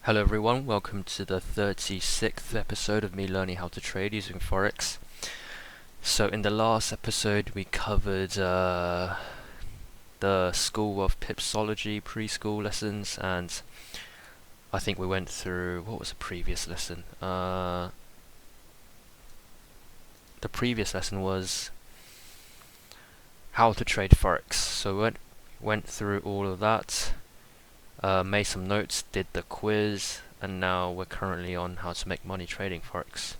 Hello everyone, welcome to the 36th episode of me learning how to trade using Forex. So in the last episode we covered the School of Pipsology preschool lessons, and I think we went through, what was the previous lesson? The previous lesson was how to trade Forex. So we went through all of that. Made some notes, did the quiz, and now we're currently on how to make money trading Forex.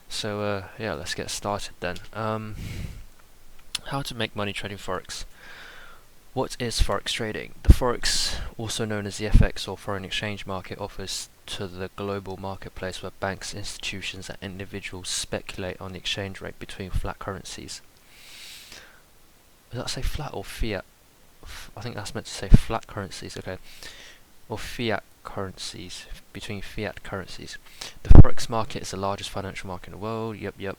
So yeah, let's get started then. How to make money trading Forex. What is Forex trading? The Forex, also known as the FX or foreign exchange market, offers to the global marketplace where banks, institutions, and individuals speculate on the exchange rate between flat currencies. Does that say flat or fiat? I think that's meant to say flat currencies, okay. Or fiat currencies, between fiat currencies. The Forex market is the largest financial market in the world. Yep.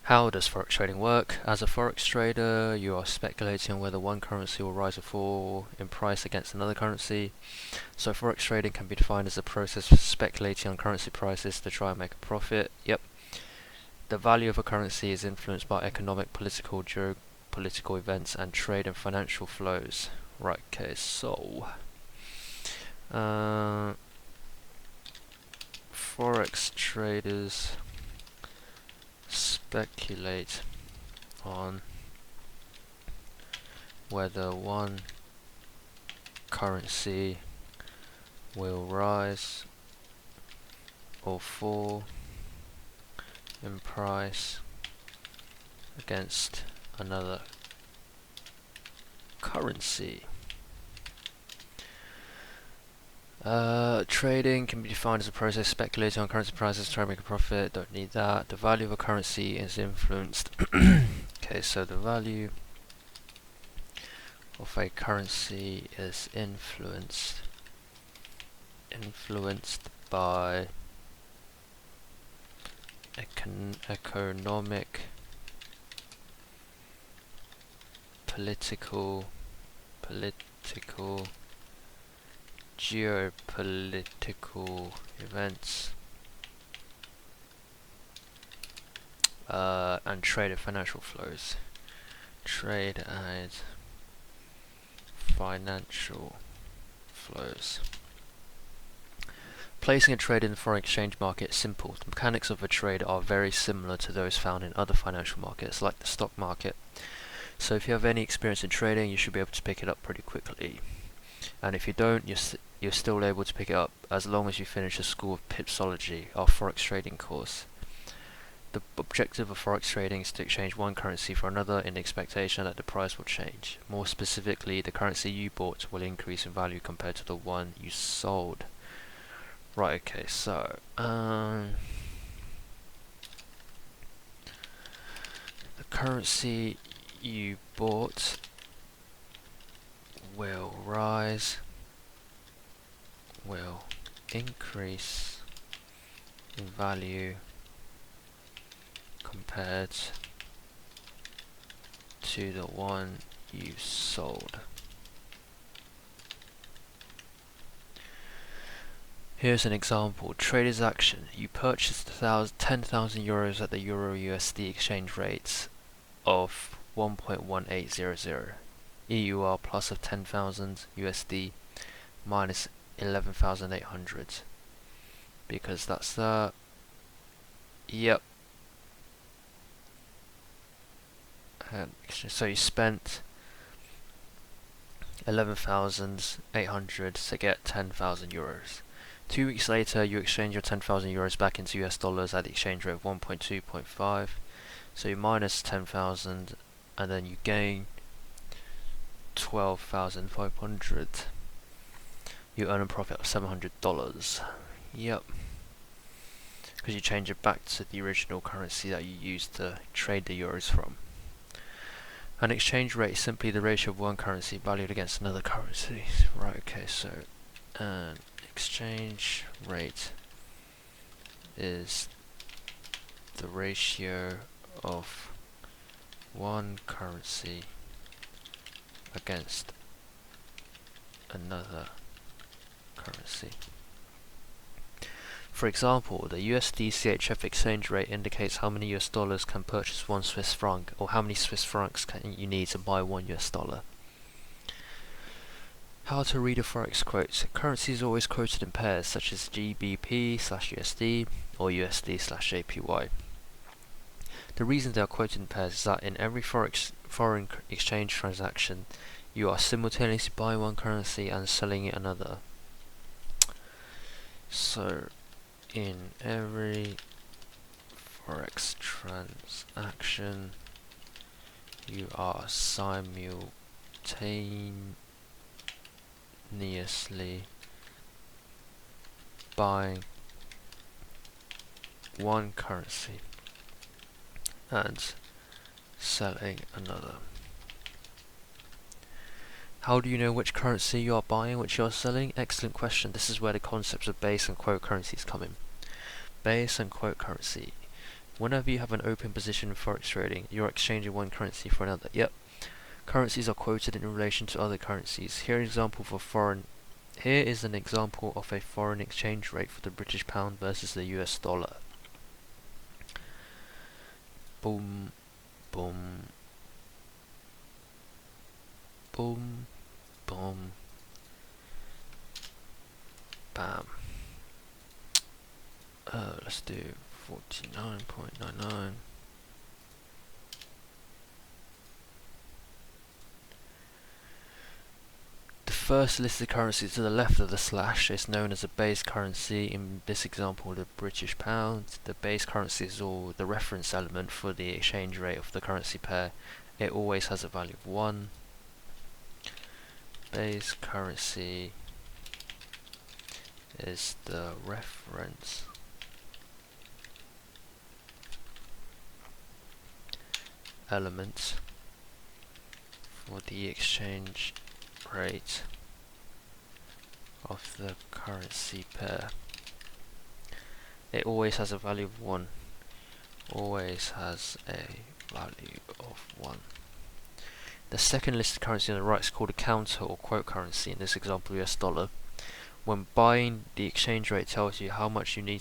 How does Forex trading work? As a Forex trader, you are speculating on whether one currency will rise or fall in price against another currency. So Forex trading can be defined as a process of speculating on currency prices to try and make a profit. Yep. The value of a currency is influenced by economic, political, geopolitical events and trade and financial flows. Right, okay, so Forex traders speculate on whether one currency will rise or fall in price against another currency. Trading can be defined as a process speculating on currency prices to try and make a profit. Don't need that. The value of a currency is influenced. Okay, so the value of a currency is influenced by economic, political, geopolitical events, and trade and financial flows. Trade and financial flows. Placing a trade in the foreign exchange market is simple. The mechanics of a trade are very similar to those found in other financial markets, like the stock market. So if you have any experience in trading, you should be able to pick it up pretty quickly. And if you don't, you're still able to pick it up as long as you finish the School of Pipsology, our Forex trading course. The objective of Forex trading is to exchange one currency for another in the expectation that the price will change. More specifically, the currency you bought will increase in value compared to the one you sold. Right, okay, so the currency you bought will increase in value compared to the one you sold. Here's an example. Trader's action. You purchased 10,000 euros at the Euro USD exchange rate of 1.1800. EUR plus of 10,000 USD minus 11,800. Because that's the... Yep. So you spent 11,800 to get 10,000 euros. 2 weeks later, you exchange your 10,000 euros back into US dollars at the exchange rate of 1.2.5. So you minus 10,000, and then you gain 12,500. You earn a profit of $700. Yep. Because you change it back to the original currency that you used to trade the euros from. An exchange rate is simply the ratio of one currency valued against another currency. Right, okay, so an exchange rate is the ratio of one currency against another currency. For example, the USD CHF exchange rate indicates how many US dollars can purchase 1 Swiss franc, or how many Swiss francs you need to buy 1 US dollar. How to read a Forex quote. Currency is always quoted in pairs, such as GBP/USD or USD/JPY. The reason they are quoted in pairs is that in every foreign exchange transaction, you are simultaneously buying one currency and selling another. So, in every Forex transaction, you are simultaneously buying one currency and selling another. How do you know which currency you are buying, which you are selling? Excellent question. This is where the concepts of base and quote currencies come in. Base and quote currency. Whenever you have an open position in Forex trading, you're exchanging one currency for another. Yep. Currencies are quoted in relation to other currencies. Here is an example of a foreign exchange rate for the British pound versus the US dollar. Boom, boom, boom, boom, bam. Let's do 49.99. The first listed currency to the left of the slash is known as a base currency. In this example, the British pound. The base currency is the reference element for the exchange rate of the currency pair. It always has a value of 1. Base currency is the reference element for the exchange rate of the currency pair. It always has a value of 1. Always has a value of 1. The second listed currency on the right is called a counter or quote currency, in this example US dollar. When buying, the exchange rate tells you how much you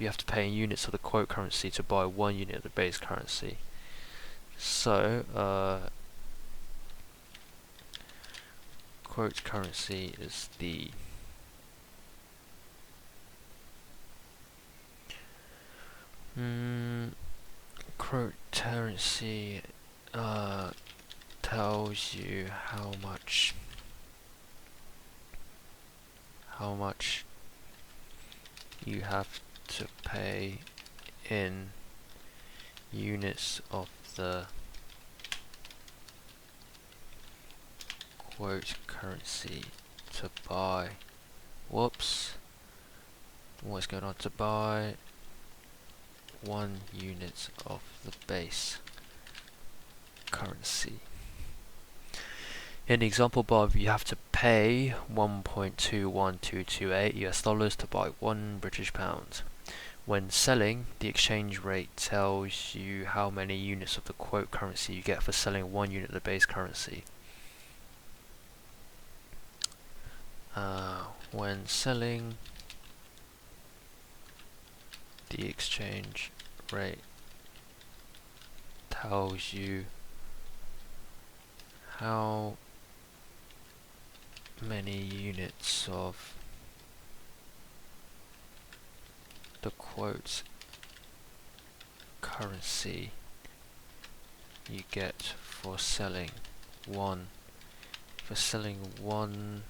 have to pay in units of the quote currency to buy 1 unit of the base currency. So, quote currency is the quote currency tells you how much you have to pay in units of the quote currency to buy what's going on, to buy 1 unit of the base currency. In the example above, you have to pay 1.21228 US dollars to buy 1 British pound. When selling, the exchange rate tells you how many units of the quote currency you get for selling 1 unit of the base currency. When selling, the exchange rate tells you how many units of the quote currency you get for selling one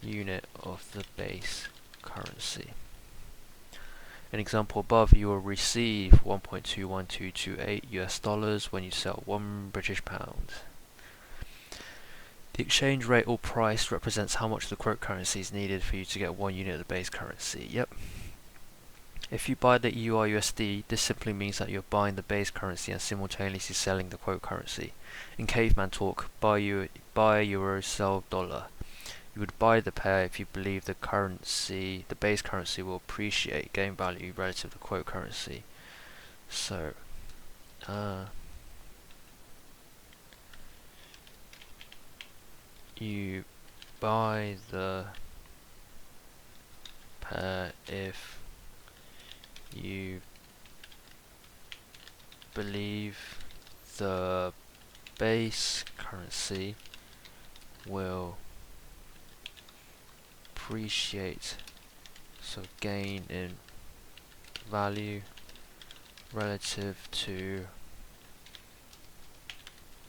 unit of the base currency. An example above, you will receive 1.21228 US dollars when you sell 1 British pound. The exchange rate or price represents how much the quote currency is needed for you to get 1 unit of the base currency. Yep. If you buy the EURUSD, this simply means that you're buying the base currency and simultaneously selling the quote currency. In caveman talk, buy euro, sell dollar. You would buy the pair if you believe the base currency will appreciate, gain value relative to the quote currency. So, you buy the pair if you believe the base currency will appreciate, so gain in value relative to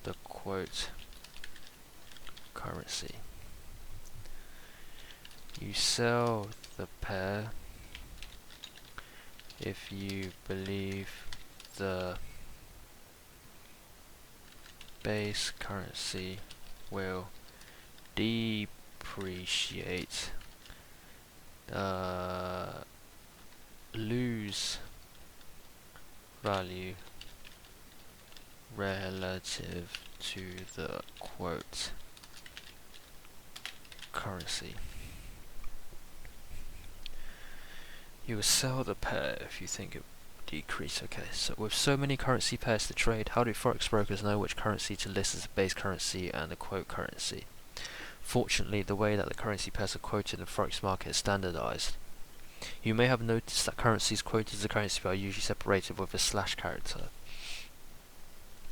the quote currency. You sell the pair if you believe the base currency will depreciate, lose value relative to the quote currency. You will sell the pair if you think it will decrease. Okay, so with so many currency pairs to trade, how do forex brokers know which currency to list as the base currency and the quote currency? Fortunately, the way that the currency pairs are quoted in the forex market is standardized. You may have noticed that currencies quoted as a currency pair are usually separated with a slash character.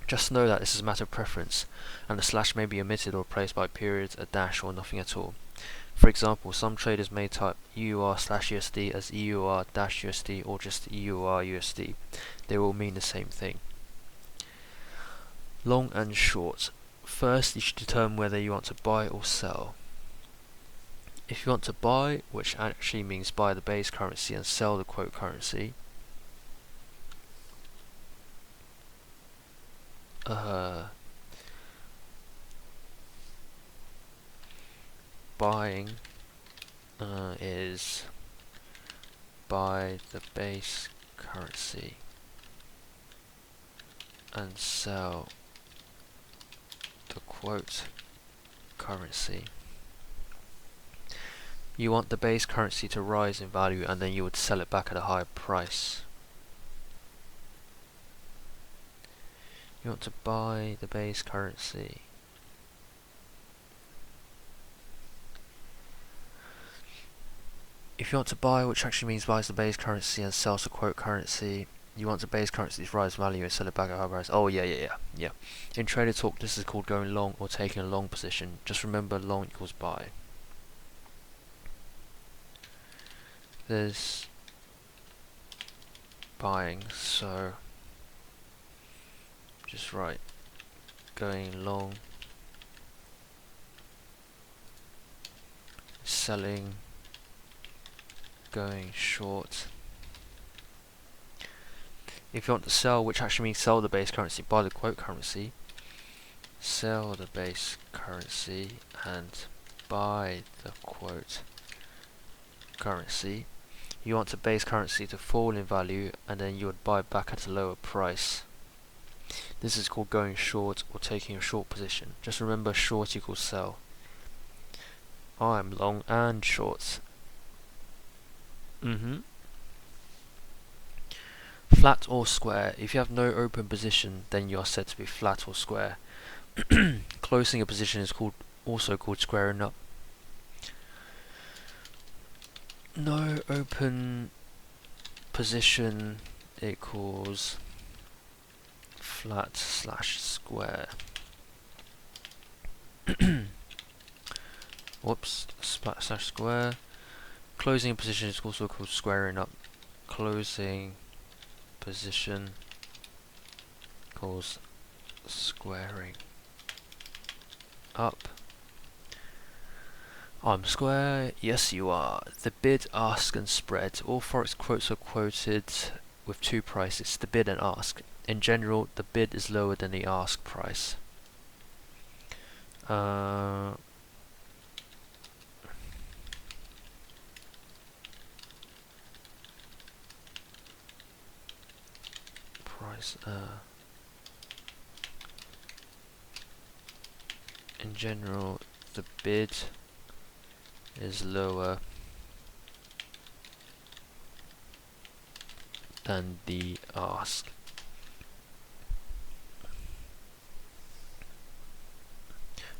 Just know that this is a matter of preference, and the slash may be omitted or replaced by periods, a dash, or nothing at all. For example, some traders may type EUR/USD as EUR-USD or just EUR-USD. They all mean the same thing. Long and short. First, you should determine whether you want to buy or sell. If you want to buy, which actually means buy the base currency and sell the quote currency, buying is buy the base currency and sell the quote currency. You want the base currency to rise in value and then you would sell it back at a higher price. You want to buy the base currency. If you want to buy, which actually means buys the base currency and sells the quote currency, you want the base currency to rise in value and sell it back at a higher price. Oh yeah. In trader talk, this is called going long or taking a long position. Just remember, long equals buy. There's buying, so just write going long, selling, going short. If you want to sell, which actually means sell the base currency, buy the quote currency, sell the base currency and buy the quote currency. You want the base currency to fall in value and then you would buy back at a lower price. This is called going short or taking a short position. Just remember, short equals sell. I'm long and short. Flat or square. If you have no open position, then you are said to be flat or square. Closing a position is also called squaring up. No open position equals flat/square. Whoops, flat/square. Closing a position is also called squaring up. Closing position equals squaring up. I'm square, yes you are. The bid, ask and spread. All forex quotes are quoted with two prices, the bid and ask. In general, the bid is lower than the ask price. In general, the bid is lower than the ask.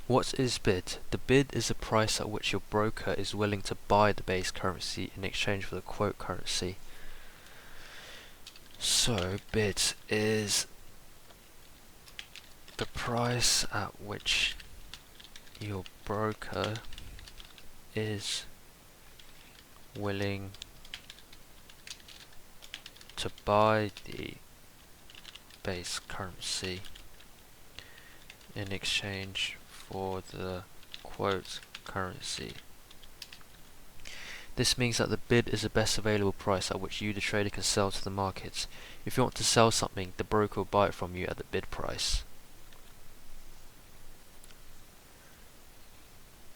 What is bid? The bid is the price at which your broker is willing to buy the base currency in exchange for the quote currency. So bid is the price at which your broker is willing to buy the base currency in exchange for the quote currency. This means that the bid is the best available price at which you, the trader, can sell to the market. If you want to sell something, the broker will buy it from you at the bid price.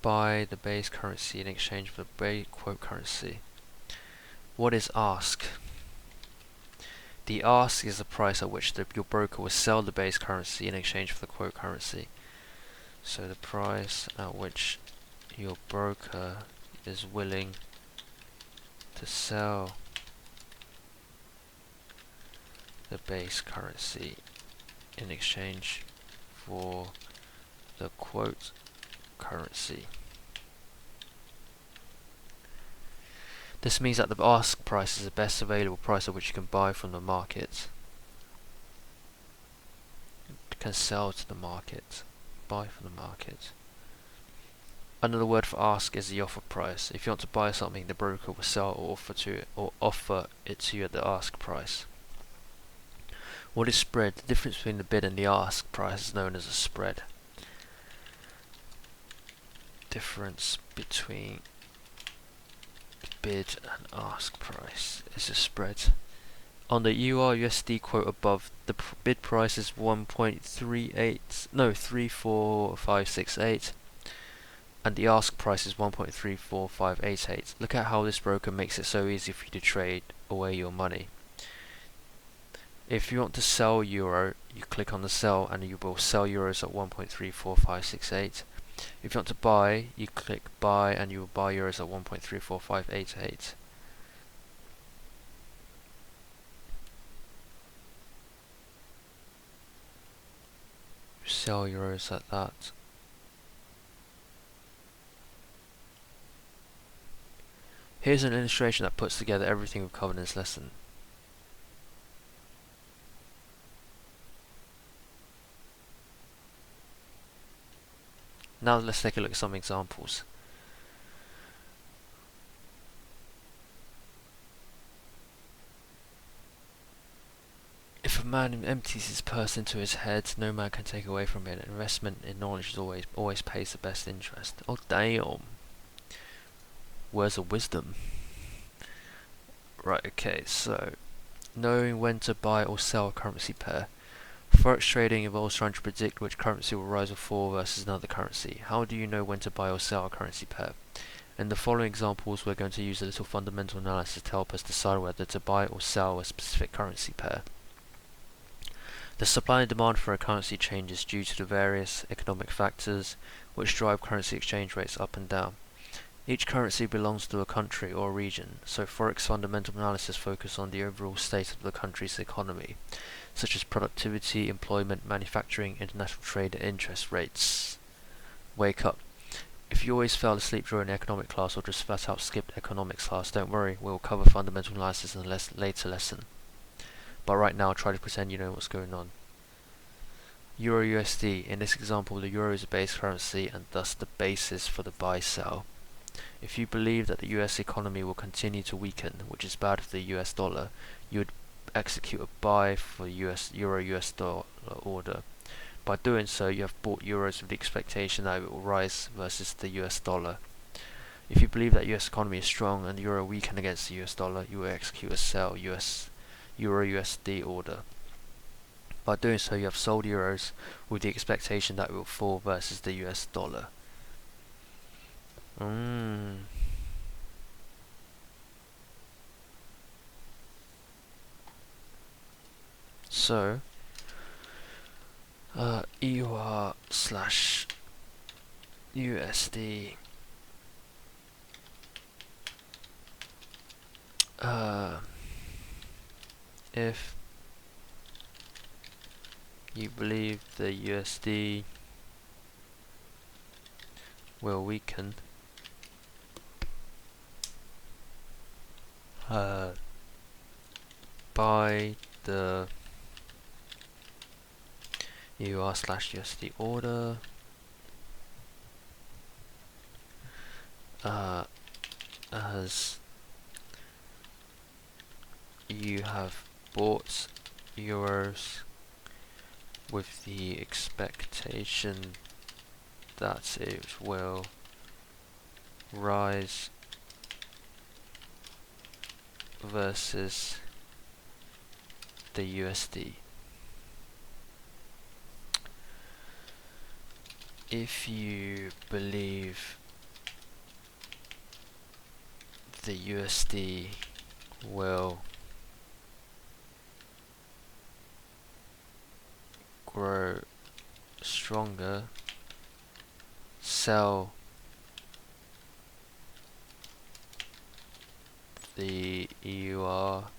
Buy the base currency in exchange for the quote currency. What is ask? The ask is the price at which your broker will sell the base currency in exchange for the quote currency. So the price at which your broker is willing to sell the base currency in exchange for the quote currency. This means that the ask price is the best available price at which you can buy from the market. Can sell to the market. Buy from the market. Another word for ask is the offer price. If you want to buy something, the broker will sell or offer it to you at the ask price. What is spread? The difference between the bid and the ask price is known as a spread. Difference between bid and ask price is a spread. On the EUR/USD quote above, the bid price is 34568, and the ask price is 1.34588. Look at how this broker makes it so easy for you to trade away your money. If you want to sell euro, you click on the sell and you will sell euros at 1.34568. If you want to buy, you click buy and you will buy euros at 1.34588. Sell euros at that. Here's an illustration that puts together everything we've covered in this lesson. Now let's take a look at some examples. If a man empties his purse into his head, no man can take away from it. Investment in knowledge is always pays the best interest. Oh damn. Words of wisdom. Right, okay, so knowing when to buy or sell a currency pair. Forex trading involves trying to predict which currency will rise or fall versus another currency. How do you know when to buy or sell a currency pair? In the following examples, we're going to use a little fundamental analysis to help us decide whether to buy or sell a specific currency pair. The supply and demand for a currency changes due to the various economic factors which drive currency exchange rates up and down. Each currency belongs to a country or a region, so Forex fundamental analysis focuses on the overall state of the country's economy, such as productivity, employment, manufacturing, international trade, and interest rates. Wake up. If you always fell asleep during economic class or just flat out skipped economics class, don't worry, we'll cover fundamental analysis in a later lesson. But right now, try to pretend you know what's going on. Euro USD. In this example, the euro is a base currency and thus the basis for the buy-sell. If you believe that the US economy will continue to weaken, which is bad for the US dollar, you would execute a buy for euro US dollar order. By doing so, you have bought euros with the expectation that it will rise versus the US dollar. If you believe that US economy is strong and the euro weaken against the US dollar, you will execute a sell euro USD order. By doing so, you have sold euros with the expectation that it will fall versus the US dollar. So, EUR/USD. If you believe the USD will weaken by the EUR/USD order as you have bought euros with the expectation that it will rise versus the USD. If you believe the USD will grow stronger, sell the EUR/USD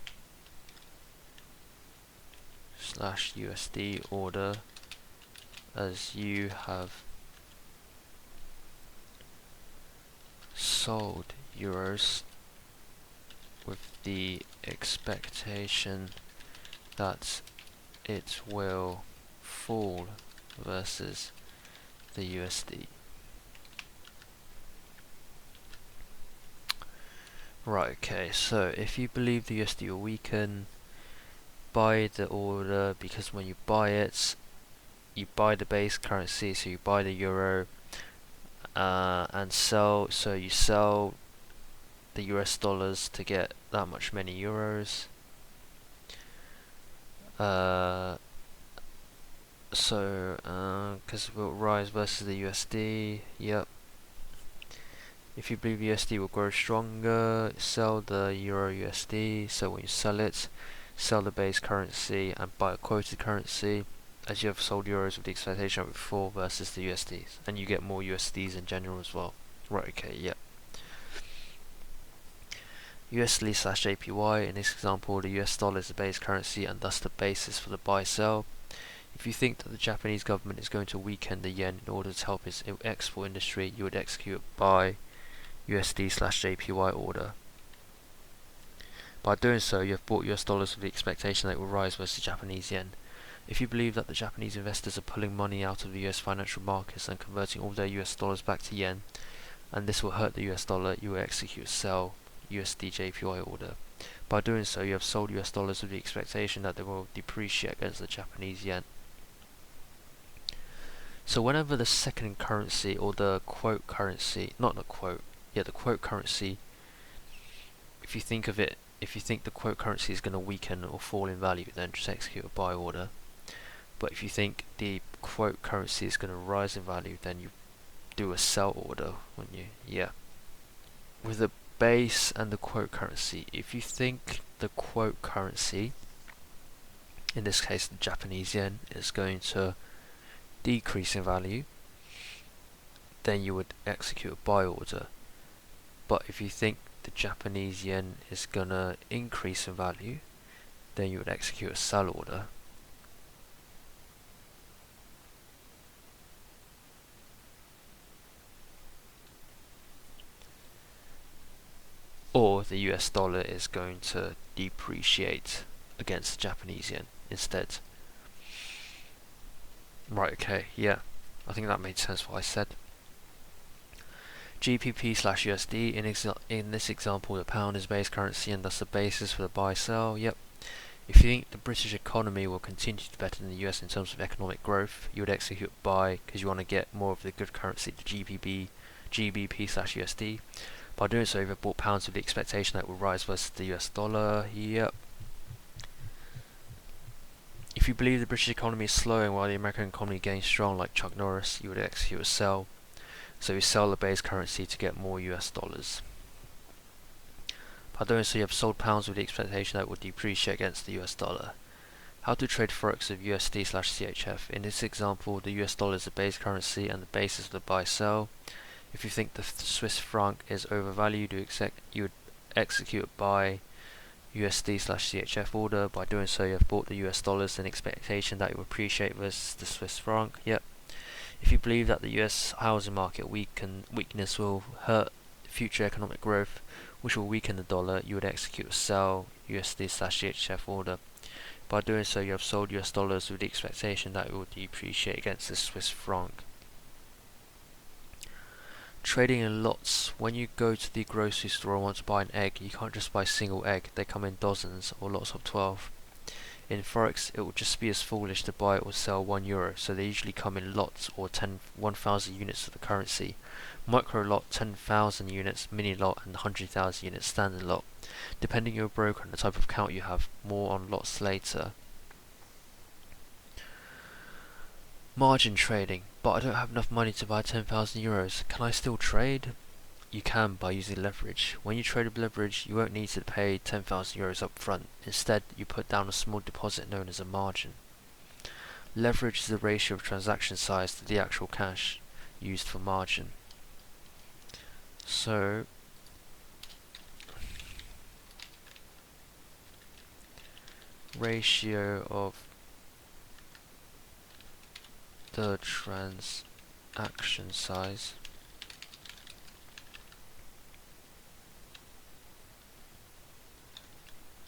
order as you have sold euros with the expectation that it will fall versus the USD. Right, okay, so if you believe the USD will weaken, buy the order, because when you buy it, you buy the base currency, so you buy the euro, and sell, so you sell the US dollars to get that much many euros. Because it will rise versus the USD, yep. If you believe USD will grow stronger, sell the Euro USD, so when you sell it, sell the base currency and buy a quoted currency, as you have sold euros with the expectation of it will fall versus the USDs, and you get more USDs in general as well. Right, okay, yep. USD/JPY, in this example, the US dollar is the base currency and thus the basis for the buy-sell. If you think that the Japanese government is going to weaken the yen in order to help its export industry, you would execute a buy USD/JPY order. By doing so, you have bought US dollars with the expectation that it will rise versus Japanese yen. If you believe that the Japanese investors are pulling money out of the US financial markets and converting all their US dollars back to yen, and this will hurt the US dollar, you will execute a sell USD/JPY order. By doing so, you have sold US dollars with the expectation that they will depreciate against the Japanese yen. So whenever the second currency, or the quote currency, the quote currency, if you think the quote currency is going to weaken or fall in value, then just execute a buy order. But if you think the quote currency is going to rise in value, then you do a sell order, wouldn't you? Yeah. With the base and the quote currency, if you think the quote currency, in this case the Japanese yen, is going to decrease in value, then you would execute a buy order. But if you think the Japanese yen is gonna increase in value, then you would execute a sell order. Or the US dollar is going to depreciate against the Japanese yen instead. Right, okay, yeah. I think that made sense what I said. GBP/USD, in this example, the pound is base currency and thus the basis for the buy-sell, yep. If you think the British economy will continue to be better than the US in terms of economic growth, you would execute buy because you want to get more of the good currency, the GBP/USD. By doing so, you've bought pounds with the expectation that it will rise versus the US dollar, yep. If you believe the British economy is slowing while the American economy gains strong, like Chuck Norris, you would execute a sell. So you sell the base currency to get more US dollars. By doing so, you have sold pounds with the expectation that it would depreciate against the US dollar. How to trade Forex with USD/CHF. In this example, the US dollar is the base currency and the basis of the buy-sell. If you think the Swiss franc is overvalued, you would execute a buy USD/CHF order. By doing so, you have bought the US dollars in expectation that it will appreciate versus the Swiss franc. Yep. If you believe that the US housing market weakness will hurt future economic growth, which will weaken the dollar, you would execute a sell USD/CHF order. By doing so, you have sold US dollars with the expectation that it will depreciate against the Swiss franc. Trading in lots. When you go to the grocery store and want to buy an egg, you can't just buy a single egg, they come in dozens or lots of 12. In Forex, it would just be as foolish to buy or sell €1, so they usually come in lots or 1,000 units of the currency. Micro lot 10,000 units, mini lot and 100,000 units standard lot. Depending on your broker and the type of account you have, more on lots later. Margin trading, but I don't have enough money to buy €10,000. Can I still trade? You can by using leverage. When you trade with leverage, you won't need to pay €10,000 up front. Instead, you put down a small deposit known as a margin. Leverage is the ratio of transaction size to the actual cash used for margin. So, ratio of the transaction size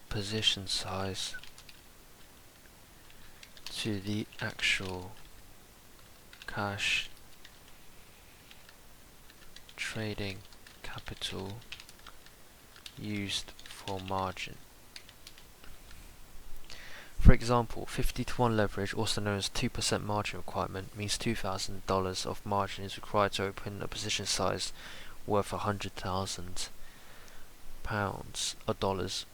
position size to the actual cash trading capital used for margin. For example, 50-to-1 leverage, also known as 2% margin requirement, means $2,000 of margin is required to open a position size worth £100,000 or dollars.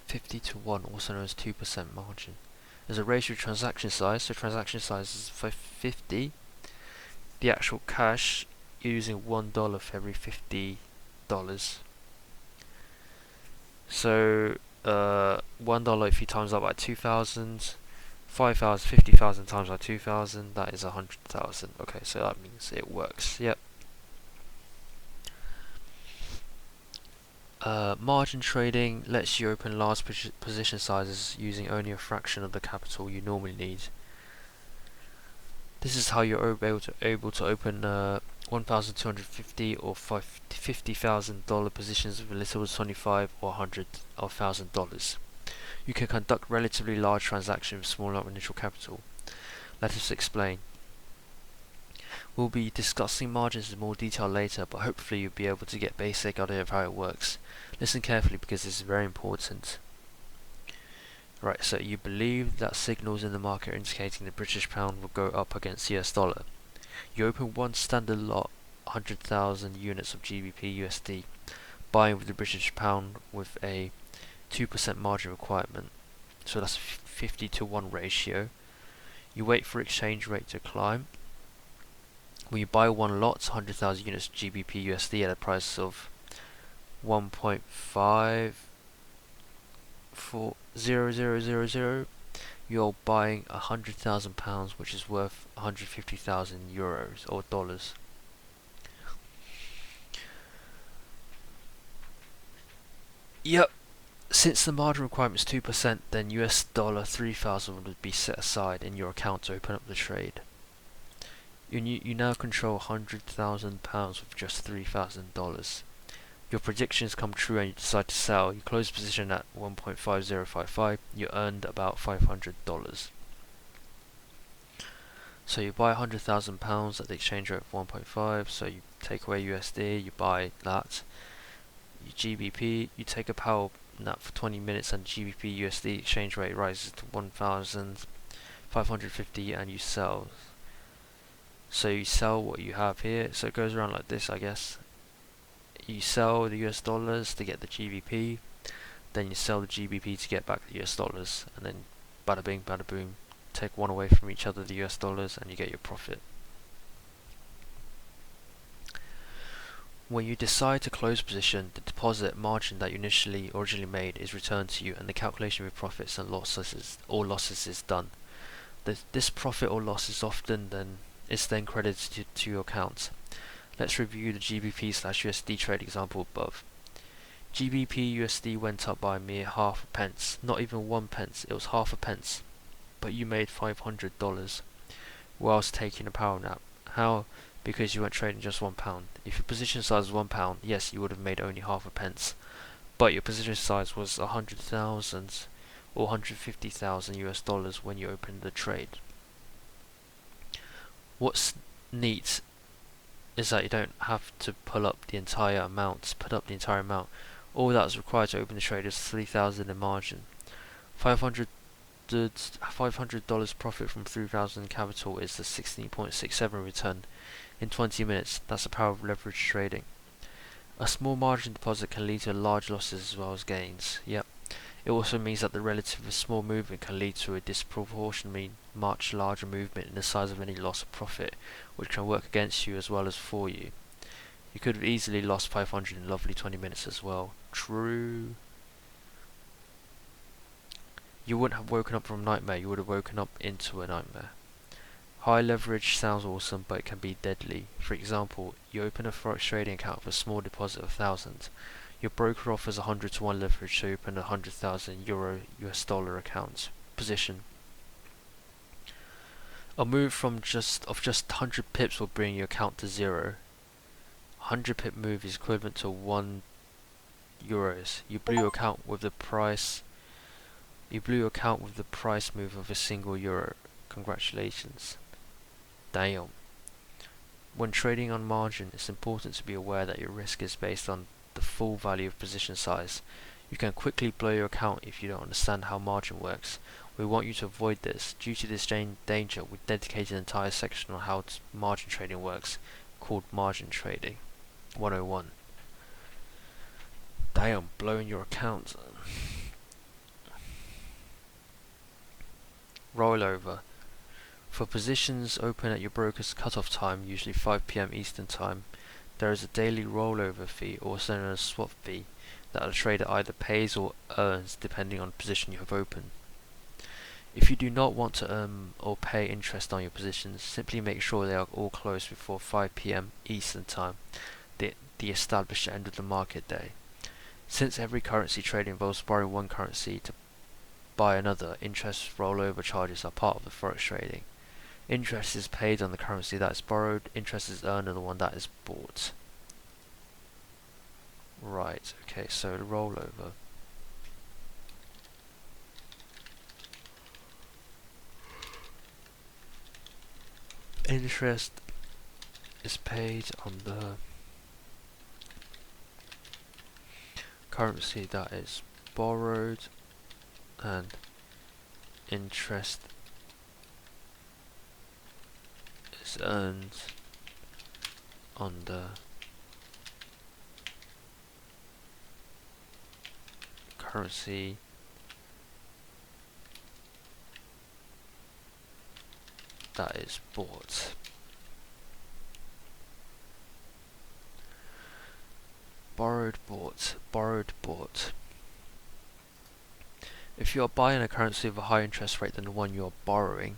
50-to-1, also known as 2% margin. There's a ratio of transaction size, so transaction size is 50. The actual cash, you're using $1 for every $50. So $1 if you times that by 2,000, 5,000, 50,000 times by 2,000, that is 100,000. Okay, so that means it works. Yep. Margin trading lets you open large position sizes using only a fraction of the capital you normally need. This is how you're able to open $1,250 or $50,000 positions with as little as $25 or $100 or $1,000. You can conduct relatively large transactions with small initial capital. Let us explain. We'll be discussing margins in more detail later, but hopefully you'll be able to get a basic idea of how it works. Listen carefully because this is very important. Right, so you believe that signals in the market are indicating the British pound will go up against the US dollar. You open one standard lot, 100,000 units of GBP USD, buying with the British pound with a 2% margin requirement. So that's a 50-to-1 ratio. You wait for exchange rate to climb. When you buy one lot, 100,000 units GBP USD at a price of 1.540000, you're buying £100,000, which is worth 150,000 euros or dollars. Yep. Since the margin requirement is 2%, then US dollar 3,000 would be set aside in your account to open up the trade. You now control £100,000 with just $3,000. Your predictions come true and you decide to sell. You close the position at 1.5055. You earned about $500. So you buy £100,000 at the exchange rate of 1.5. So you take away USD, you buy that. GBP, you take a power nap for 20 minutes and GBP USD exchange rate rises to 1,550 and you sell. So you sell what you have here, so it goes around like this, I guess. You sell the US dollars to get the GBP, then you sell the GBP to get back the US dollars, and then bada bing, bada boom, take one away from each other, the US dollars, and you get your profit. When you decide to close position, the deposit margin that you originally made is returned to you, and the calculation of your profits and losses is done. This profit or loss is then credited to your account. Let's review the GBP/USD trade example above. GBP USD went up by a mere half a pence, not even 1 pence, it was half a pence, but you made $500. whilst taking a power nap. How? Because you weren't trading just £1. If your position size was £1, yes, you would have made only half a pence. But your position size was 100,000 or 150,000 US dollars when you opened the trade. What's neat is that you don't have to put up the entire amount. All that's required to open the trade is 3,000 in margin. $500 profit from 3,000 capital is the 16.67 return in 20 minutes. That's the power of leverage trading. A small margin deposit can lead to large losses as well as gains. Yep. It also means that the relatively small movement can lead to a disproportionately much larger movement in the size of any loss or profit, which can work against you as well as for you. You could have easily lost 500 in lovely 20 minutes as well. True. You wouldn't have woken up from a nightmare, you would have woken up into a nightmare. High leverage sounds awesome, but it can be deadly. For example, you open a Forex trading account with a small deposit of 1,000. Your broker offers 100 to 1 leverage, so you open a €100,000 US dollar account position. A move from just 100 pips will bring your account to zero. 100 pip move is equivalent to €1. You blew your account with the price move of a single euro. Congratulations. Damn. When trading on margin, it's important to be aware that your risk is based on the full value of position size. You can quickly blow your account if you don't understand how margin works. We want you to avoid this. Due to this danger, we dedicated an entire section on how margin trading works, called Margin Trading 101. Damn, blowing your account. Rollover. For positions open at your broker's cutoff time, usually 5 PM Eastern Time, there is a daily rollover fee, also known as swap fee, that a trader either pays or earns depending on the position you have open. If you do not want to earn or pay interest on your positions, simply make sure they are all closed before 5 PM Eastern Time, the established end of the market day. Since every currency trade involves borrowing one currency to buy another, interest rollover charges are part of the Forex trading. Interest is paid on the currency that is borrowed, interest is earned on the one that is bought. Right, okay, so the rollover. Interest is paid on the currency that is borrowed, and interest is earned on the currency that is bought. Borrowed, bought. If you are buying a currency with a higher interest rate than the one you are borrowing,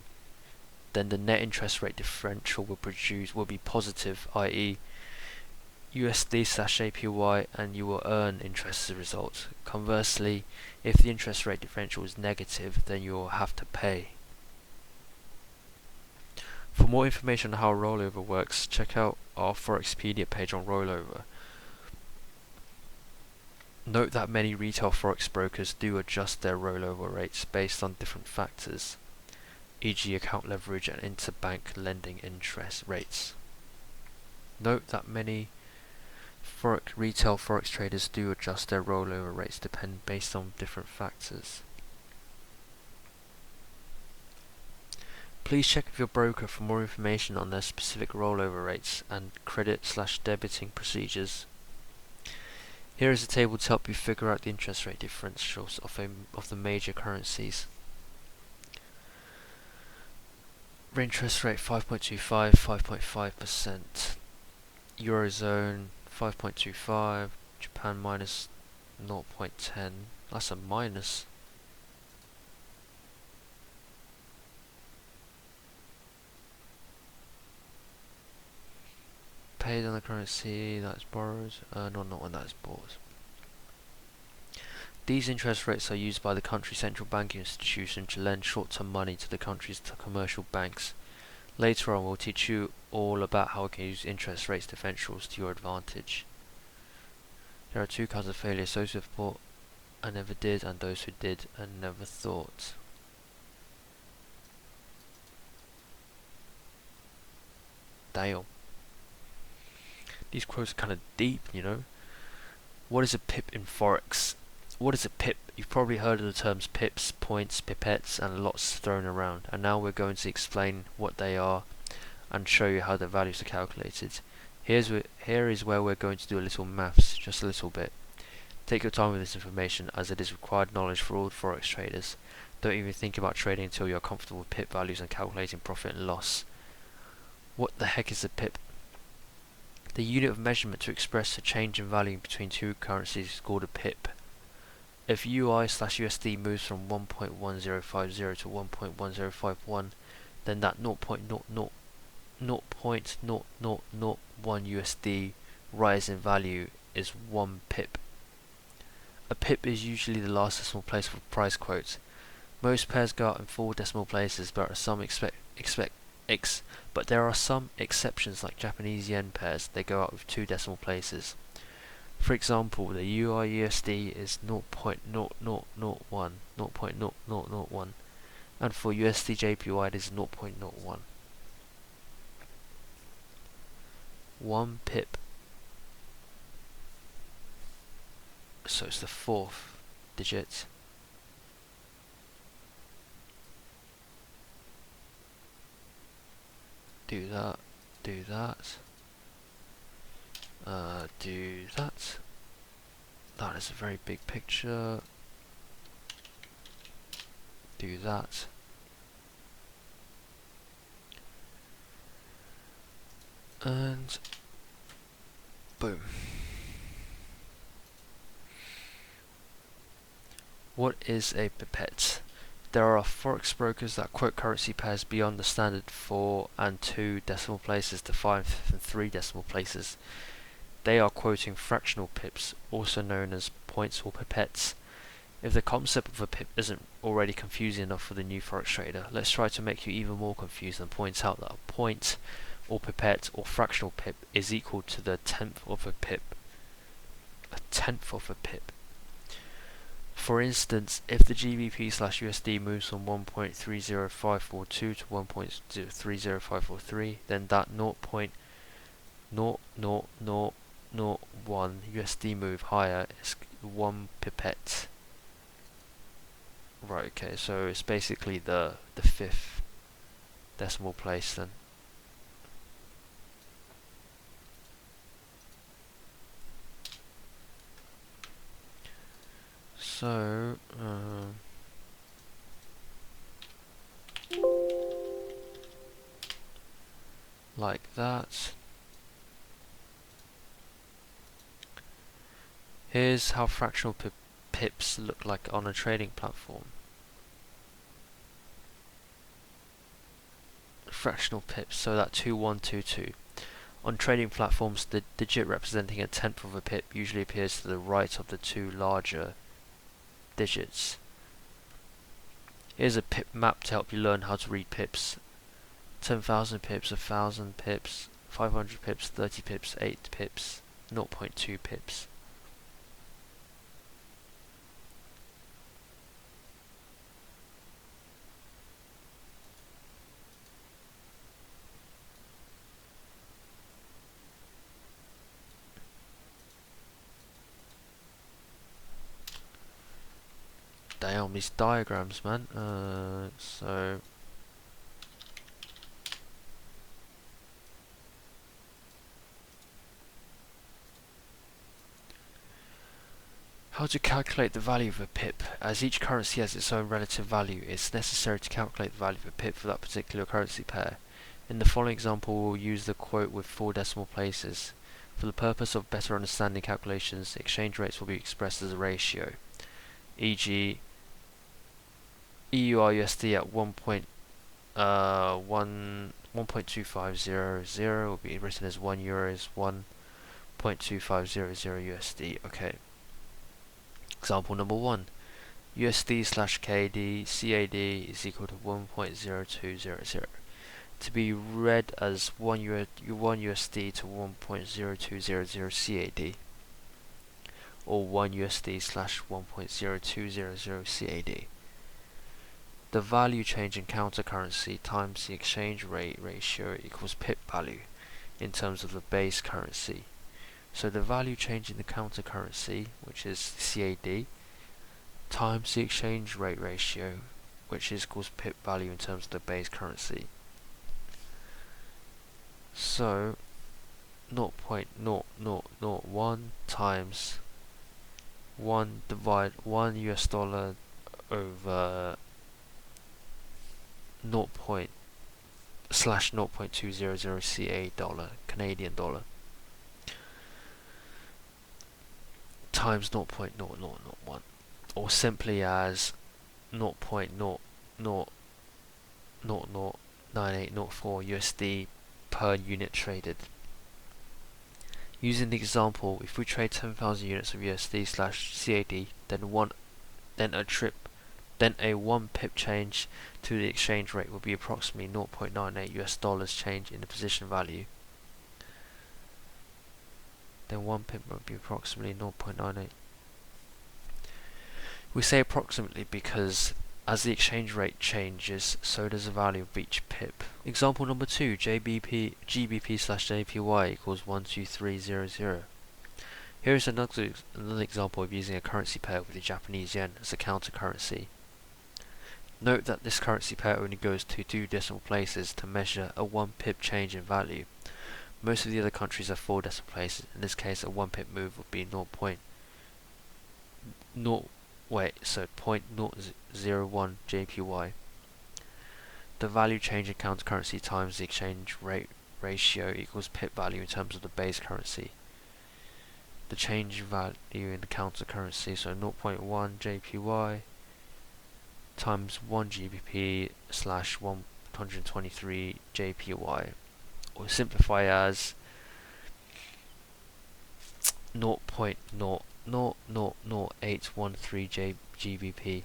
then the net interest rate differential will be positive, i.e. USD/APY, and you will earn interest as a result. Conversely, if the interest rate differential is negative, then you will have to pay. For more information on how rollover works, check out our Forexpedia page on rollover. Note that many retail Forex brokers do adjust their rollover rates based on different factors, e.g. account leverage and interbank lending interest rates. Note that many retail Forex traders do adjust their rollover rates based on different factors. Please check with your broker for more information on their specific rollover rates and credit/debiting procedures. Here is a table to help you figure out the interest rate differentials of the major currencies. Interest rate 5.25, 5.5%. Eurozone 5.25, Japan minus 0.10. That's a minus. Paid on the currency that is borrowed, not when that is bought. These interest rates are used by the country's central banking institution to lend short-term money to the country's commercial banks. Later on, we'll teach you all about how we can use interest rates differentials to your advantage. There are two kinds of failures: those who have thought and never did, and those who did and never thought. Damn. These quotes are kind of deep, you know. What is a pip in Forex? What is a pip? You've probably heard of the terms pips, points, pipettes, and lots thrown around. And now we're going to explain what they are and show you how their values are calculated. Here is where we're going to do a little maths, just a little bit. Take your time with this information, as it is required knowledge for all Forex traders. Don't even think about trading until you're comfortable with pip values and calculating profit and loss. What the heck is a pip? The unit of measurement to express a change in value between two currencies is called a pip. If UI/USD moves from 1.1050 to 1.1051, then that 0.00001 USD rise in value is 1 pip. A pip is usually the last decimal place for price quotes. Most pairs go out in 4 decimal places, but there are some exceptions, like Japanese yen pairs. They go out with 2 decimal places. For example, the UI/USD is 0.0001, and for USD JPY it is 0.01. 1 pip. So it's the 4th digit. Do that, do that, do that. That is a very big picture. Do that. And boom. What is a pipette? There are Forex brokers that quote currency pairs beyond the standard 4 and 2 decimal places to 5 and 3 decimal places. They are quoting fractional pips, also known as points or pipettes. If the concept of a pip isn't already confusing enough for the new Forex trader, let's try to make you even more confused and point out that a point or pipette or fractional pip is equal to the 10th of a pip. A 10th of a pip. For instance, if the GBP/USD moves from 1.30542 to 1.30543, then that 0.00001 USD move higher is 1 pipette. Right, okay, so it's basically the 5th decimal place then. So, like that. Here's how fractional pips look like on a trading platform. Fractional pips, so that 2122. On trading platforms, the digit representing a 10th of a pip usually appears to the right of the 2 larger digits. Here's a pip map to help you learn how to read pips. 10,000 pips, 1,000 pips, 500 pips, 30 pips, 8 pips, 0.2 pips. Damn, these diagrams, man. So how to calculate the value of a pip? As each currency has its own relative value, it's necessary to calculate the value of a pip for that particular currency pair. In the following example, we'll use the quote with 4 decimal places. For the purpose of better understanding calculations, exchange rates will be expressed as a ratio, e.g. EUR/USD at 1.2500 will be written as €1 is 1.2500 USD. Okay. Example number 1. USD/KD CAD is equal to 1.0200. to be read as 1 USD to 1.0200 CAD, or 1 USD slash 1.0200 CAD. The value change in counter currency times the exchange rate ratio equals pip value in terms of the base currency. So the value change in the counter currency, which is CAD, times the exchange rate ratio, which is equals pip value in terms of the base currency. So 0.0001 times 1 divide 1 US dollar over 0.200 CA dollar, Canadian dollar, times 0.0001, or simply as 0.009804 USD per unit traded. Using the example, if we trade 10,000 units of USD slash CAD, then a 1 pip change to the exchange rate will be approximately 0.98 US dollars change in the position value. Then 1 pip would be approximately 0.98. We say approximately because as the exchange rate changes, so does the value of each pip. Example number 2, GBP slash JPY equals 12300. Here is another example of using a currency pair with the Japanese yen as a counter currency. Note that this currency pair only goes to 2 decimal places to measure a 1 pip change in value. Most of the other countries have 4 decimal places. In this case, a 1 pip move would be 0.01 JPY. The value change in counter currency times the exchange rate ratio equals pip value in terms of the base currency. The change value in the counter currency, so 0.1 JPY times 1 GBP slash 123 JPY, or simplify as 0.000813 GBP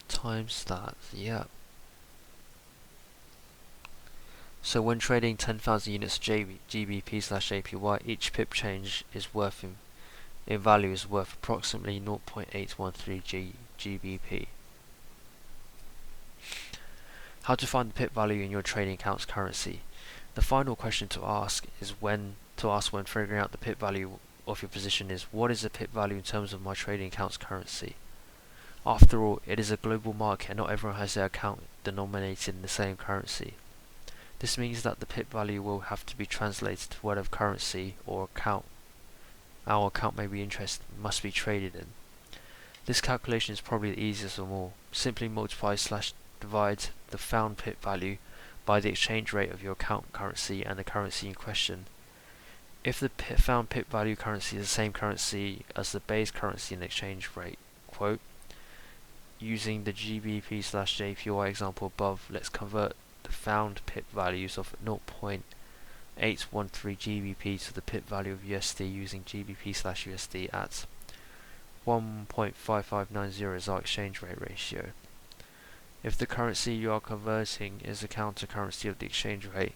times that, yeah. So when trading 10,000 units of GBP slash JPY, each pip change is worth in value is worth approximately 0.813 GBP. How to find the pip value in your trading account's currency. The final question to ask when figuring out the pip value of your position is, what is the pip value in terms of my trading account's currency? After all, it is a global market and not everyone has their account denominated in the same currency. This means that the pip value will have to be translated to whatever currency or account our account must be traded in. This calculation is probably the easiest of all. Simply multiply / divide the found pip value by the exchange rate of your account currency and the currency in question. If the found pip value currency is the same currency as the base currency and exchange rate, quote, using the GBP slash JPY example above, let's convert the found pip values of 0.813 GBP to the pip value of USD using GBP slash USD at 1.5590 as our exchange rate ratio. If the currency you are converting is the counter currency of the exchange rate,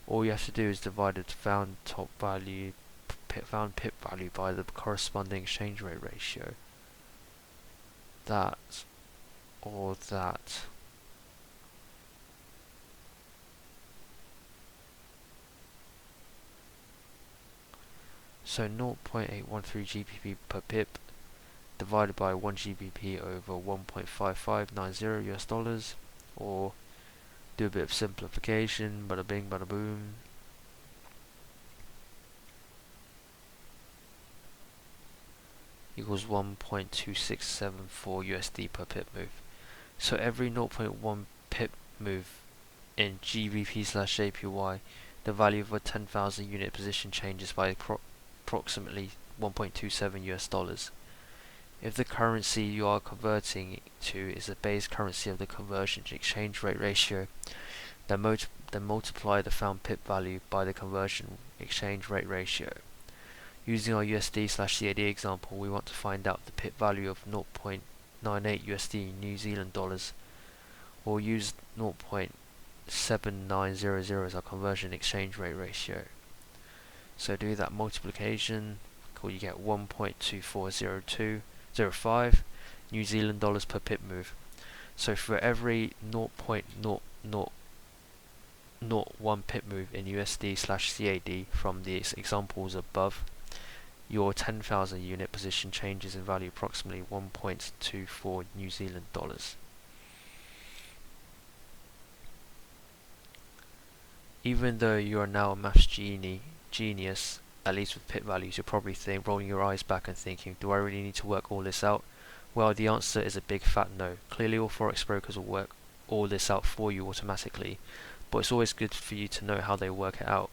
all you have to do is divide the found pip value by the corresponding exchange rate ratio. That. So 0.813 GBP per pip divided by 1 GBP over 1.5590 US dollars, or do a bit of simplification, bada bing bada boom, equals 1.2674 USD per pip move. So every 0.1 pip move in GBP slash JPY, the value of a 10,000 unit position changes by approximately 1.27 US dollars. If the currency you are converting to is the base currency of the conversion exchange rate ratio, then multiply the found pip value by the conversion exchange rate ratio. Using our USD slash CAD example, we want to find out the pip value of 0.98 USD New Zealand dollars, we'll use 0.7900 as our conversion exchange rate ratio. So do that multiplication, you get 1.240205 New Zealand dollars per pip move. So for every 0.0001 pip move in USD/CAD from the examples above, your 10,000 unit position changes in value approximately 1.24 New Zealand dollars. Even though you are now a maths genius, at least with pip values, you're probably rolling your eyes back and thinking, do I really need to work all this out? Well, the answer is a big fat no. Clearly all Forex brokers will work all this out for you automatically, but it's always good for you to know how they work it out.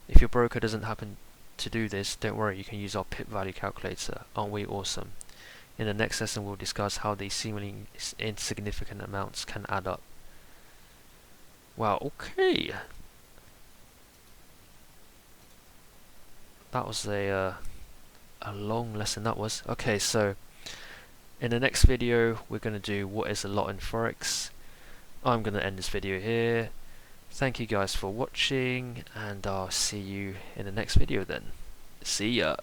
If your broker doesn't happen to do this, don't worry, you can use our pip value calculator. Aren't we awesome? In the next lesson we'll discuss how these seemingly insignificant amounts can add up. Wow, okay. That was a long lesson, that was. Okay, so in the next video we're going to do what is a lot in Forex. I'm going to end this video here. Thank you guys for watching, and I'll see you in the next video then. See ya!